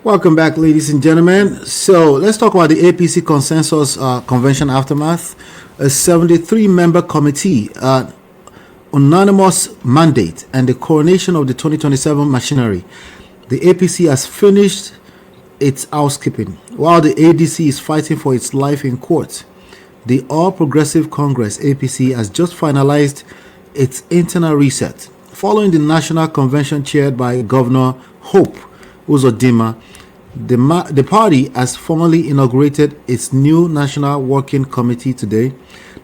Welcome back, ladies and gentlemen. So let's talk about the APC Consensus Convention aftermath. A 73-member committee, unanimous mandate, and the coronation of the 2027 machinery. The APC has finished its housekeeping, while the ADC is fighting for its life in court. The All Progressive Congress (APC) has just finalized its internal reset, following the national convention chaired by Governor Hope Uzodinma. The party has formally inaugurated its new National Working Committee today.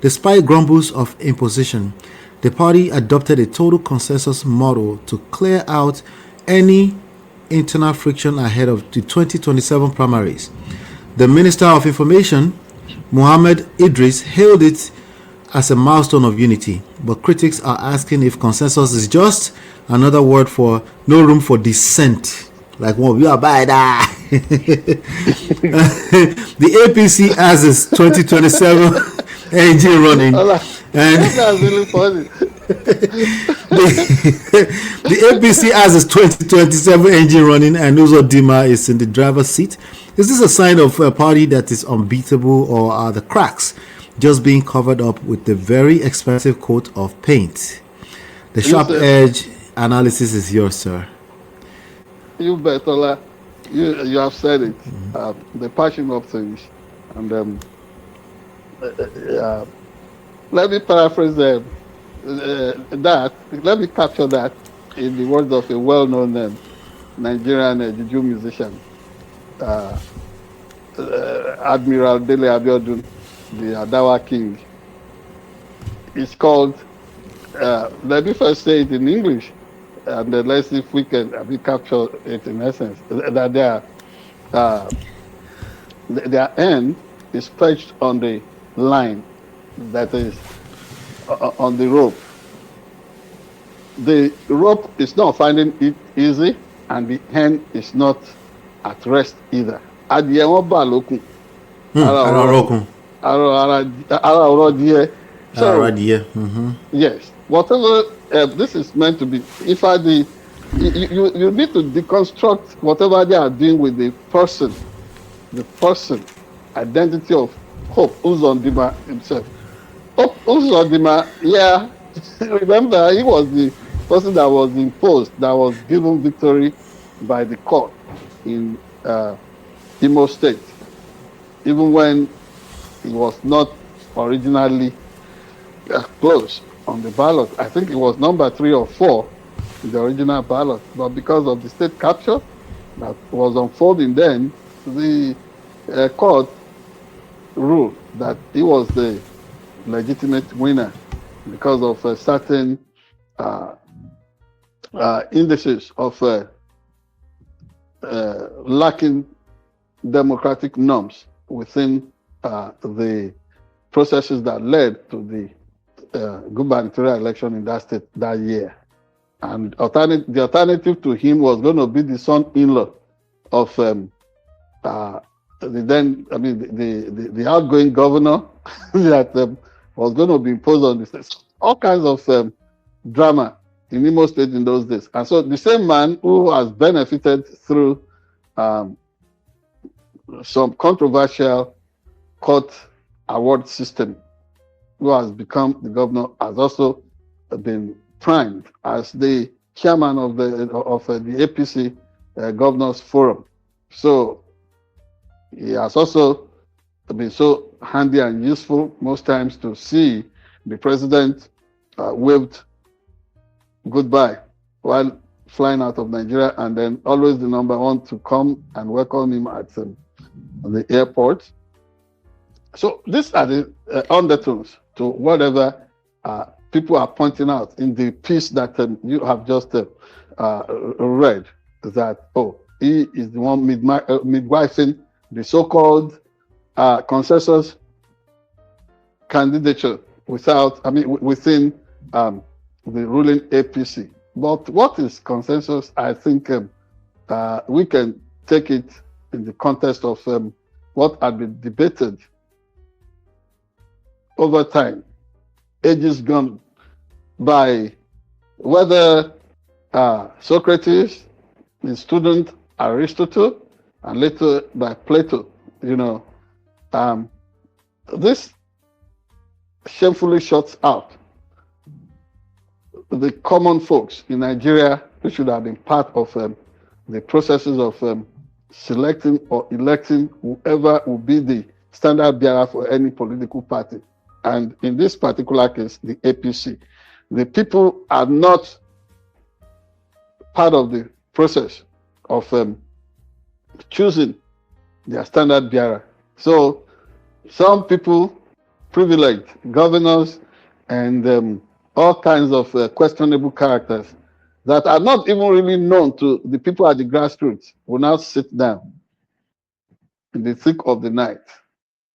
Despite grumbles of imposition, the party adopted a total consensus model to clear out any internal friction ahead of the 2027 primaries. The Minister of Information, Mohammed Idris, hailed it as a milestone of unity, but critics are asking if consensus is just another word for no room for dissent. Like what we are by that. The APC has its 2027 engine running. And That's really funny. the APC has its 2027 engine running, and Uzodinma is in the driver's seat. Is this a sign of a party that is unbeatable, or are the cracks just being covered up with the very expensive coat of paint? The sharp edge analysis is yours, sir. You bet, Ola. You have said it. The passion of things. And let me paraphrase that. Let me capture that in the words of a well-known Nigerian juju musician, Admiral Dele Abiodun, the Adawa King. It's called, let me first say it in English, and then let's see if we can capture it in essence. That their end is perched on the line, that is on the rope. The rope is not finding it easy, and the end is not at rest either. So, yes, whatever this is meant to be, you need to deconstruct whatever they are doing with the person identity of Hope Uzodinma himself. Hope Uzodinma, yeah, remember, he was the person that was imposed, that was given victory by the court in Imo State, even when he was not originally close on the ballot. I think it was number 3 or 4 in the original ballot, but because of the state capture that was unfolding then, the court ruled that he was the legitimate winner because of certain indices of lacking democratic norms within the processes that led to the gubernatorial election in that state that year. And the alternative to him was going to be the son-in-law of the outgoing governor that was going to be imposed on the state. All kinds of drama in Imo State in those days. And so the same man who has benefited through some controversial court award system, who has become the governor, has also been primed as the chairman of the APC Governors Forum. So he has also been so handy and useful most times to see the president waved goodbye while flying out of Nigeria, and then always the number one to come and welcome him at the airport. So these are the undertones to whatever people are pointing out in the piece that you have just read, that, he is the one midwifing the so-called consensus candidature within the ruling APC. But what is consensus? I think we can take it in the context of what had been debated over time, ages gone by, whether Socrates, the student Aristotle, and later by Plato. This shamefully shuts out the common folks in Nigeria who should have been part of the processes of selecting or electing whoever will be the standard bearer for any political party. And in this particular case, the APC. The people are not part of the process of choosing their standard bearer. So some people, privileged governors, and all kinds of questionable characters that are not even really known to the people at the grassroots will now sit down in the thick of the night,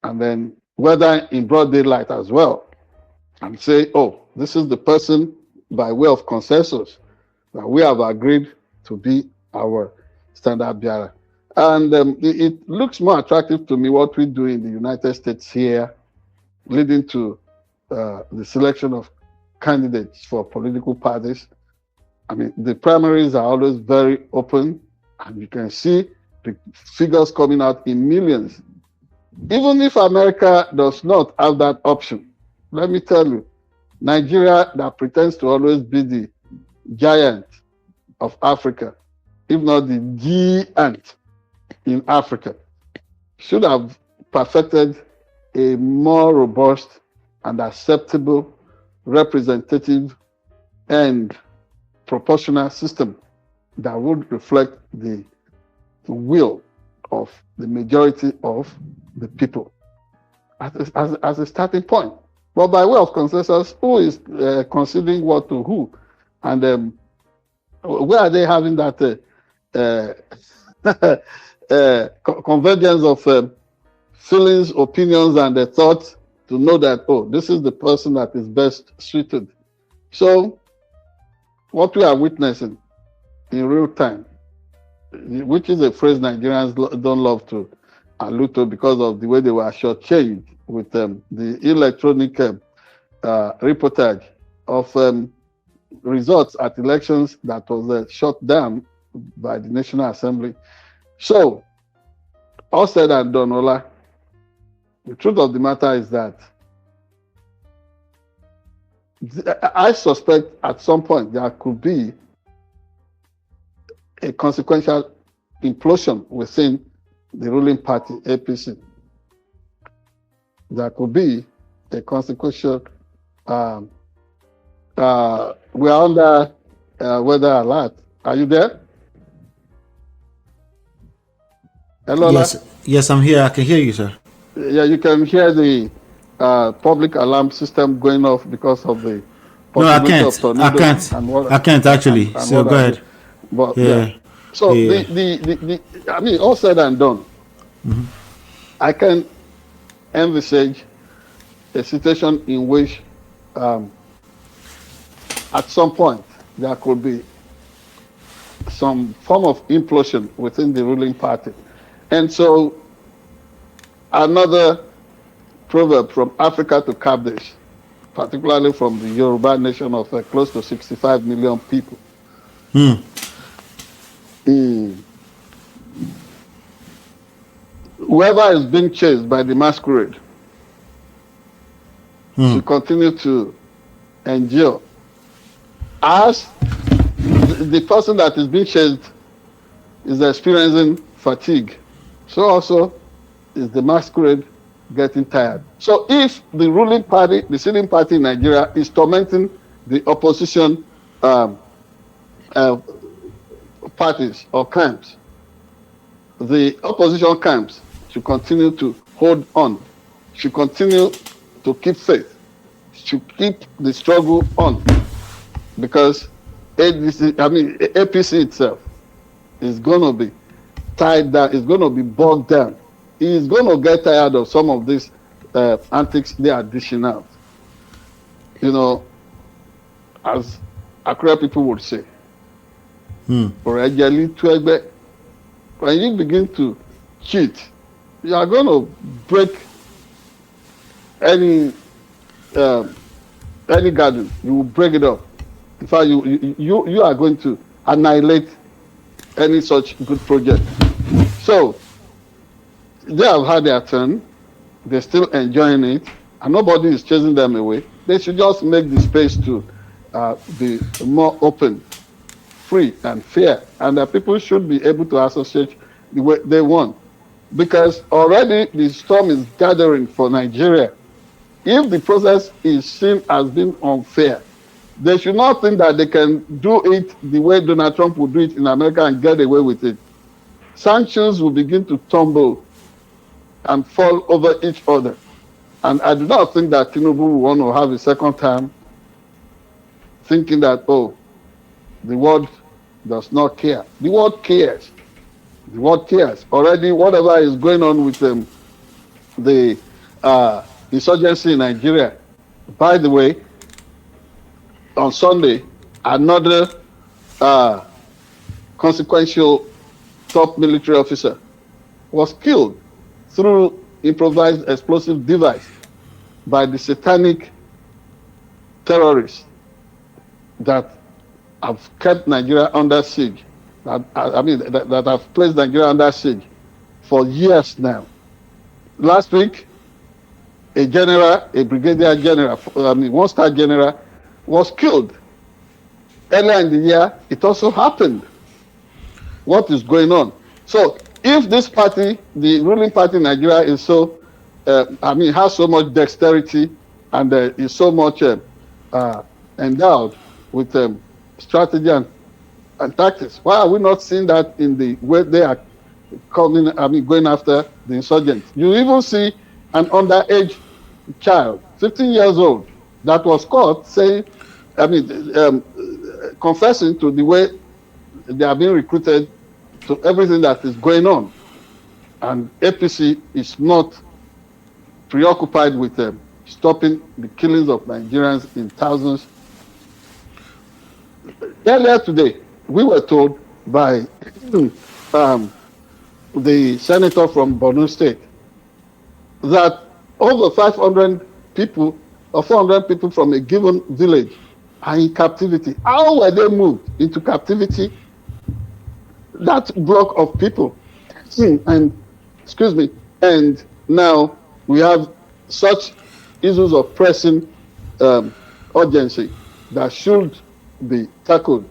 and then whether in broad daylight as well, and say, oh, this is the person by way of consensus that we have agreed to be our standard bearer. And it looks more attractive to me what we do in the United States here, leading to the selection of candidates for political parties. I mean, the primaries are always very open, and you can see the figures coming out in millions. Even if America does not have that option, let me tell you, Nigeria, that pretends to always be the giant of Africa, if not the giant in Africa, should have perfected a more robust and acceptable, representative, and proportional system that would reflect the will of the majority of the people as a starting point. But by way of consensus, who is conceding what to who? And where are they having that convergence of feelings, opinions, and thoughts to know that, oh, this is the person that is best suited? So what we are witnessing in real time, which is a phrase Nigerians don't love to allude to because of the way they were shortchanged with the electronic reportage of results at elections that was shut down by the National Assembly. So, all said and done, Ola, the truth of the matter is that I suspect at some point there could be a consequential implosion within the ruling party, APC. There could be a consequential, we are under weather alert. Are you there? Hello? Yes, I'm here. I can hear you, sir. Yeah, you can hear the public alarm system going off because of the possibility of tornadoes. I can't actually. So go ahead. But yeah. So I mean, all said and done, I can envisage a situation in which at some point there could be some form of implosion within the ruling party. And so another proverb from Africa to Kadesh, particularly from the Yoruba nation of close to 65 million people. Whoever is being chased by the masquerade should continue to endure. As the person that is being chased is experiencing fatigue, so also is the masquerade getting tired. So if the ruling party, the sitting party in Nigeria, is tormenting the opposition parties or camps, the opposition camps should continue to hold on, should continue to keep faith, should keep the struggle on, because APC itself is going to be tied down, is going to be bogged down. He is going to get tired of some of these antics they are dishing out. You know, as Accra people would say, when you begin to cheat, you are going to break any garden. You will break it up. In fact, you are going to annihilate any such good project. So they have had their turn. They're still enjoying it, and nobody is chasing them away. They should just make the space to be more open, free, and fair, and that people should be able to associate the way they want. Because already the storm is gathering for Nigeria. If the process is seen as being unfair, they should not think that they can do it the way Donald Trump would do it in America and get away with it. Sanctions will begin to tumble and fall over each other. And I do not think that Tinubu will want to have a second time thinking that, oh, the world does not care. The world cares. The world cares. Already, whatever is going on with the insurgency in Nigeria. By the way, on Sunday, another consequential top military officer was killed through improvised explosive device by the satanic terrorists that have kept Nigeria under siege. That have placed Nigeria under siege for years now. Last week, a general, a brigadier general, one-star general, was killed. Earlier in the year, it also happened. What is going on? So, if this party, the ruling party in Nigeria, is so, has so much dexterity and is so much endowed with strategy and tactics, why are we not seeing that in the way they are going after the insurgents? You even see an underage child, 15 years old, that was caught saying, confessing to the way they are being recruited to everything that is going on. And APC is not preoccupied with stopping the killings of Nigerians in thousands. Earlier today, we were told by the senator from Borno State that over 500 people or 400 people from a given village are in captivity. How were they moved into captivity? That block of people. And now we have such issues of pressing urgency that should be tackled.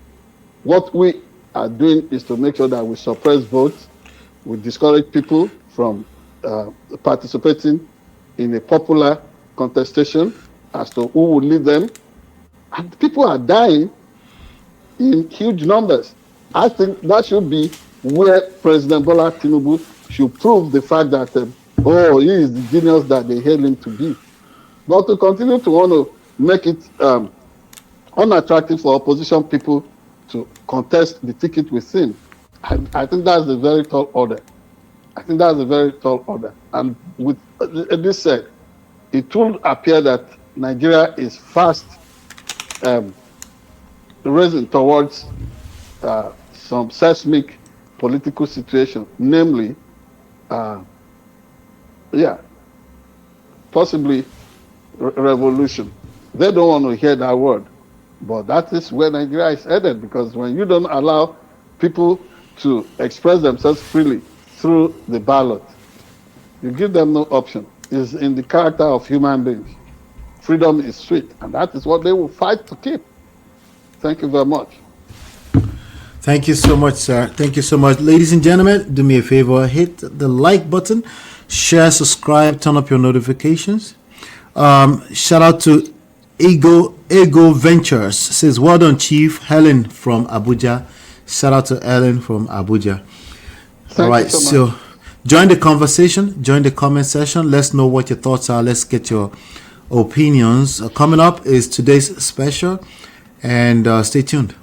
What we are doing is to make sure that we suppress votes, we discourage people from participating in a popular contestation as to who will lead them. And people are dying in huge numbers. I think that should be where President Bola Tinubu should prove the fact that, he is the genius that they hail him to be. But to continue to want to make it unattractive for opposition people to contest the ticket with him, I think that's a very tall order. And with this said, it will appear that Nigeria is fast raising towards some seismic political situation, namely, possibly revolution. They don't want to hear that word, but that is where Nigeria is headed, because when you don't allow people to express themselves freely through the ballot, you give them no option. It's in the character of human beings. Freedom is sweet, and that is what they will fight to keep. Thank you very much. Thank you so much, sir. Thank you so much. Ladies and gentlemen, do me a favor, hit the like button, share, subscribe, turn up your notifications. Shout out to Ego Ventures. Says, well done, Chief. Helen from Abuja. Shout out to Helen from Abuja. All right, so join the conversation, join the comment section. Let's know what your thoughts are. Let's get your opinions. Coming up is today's special, and stay tuned.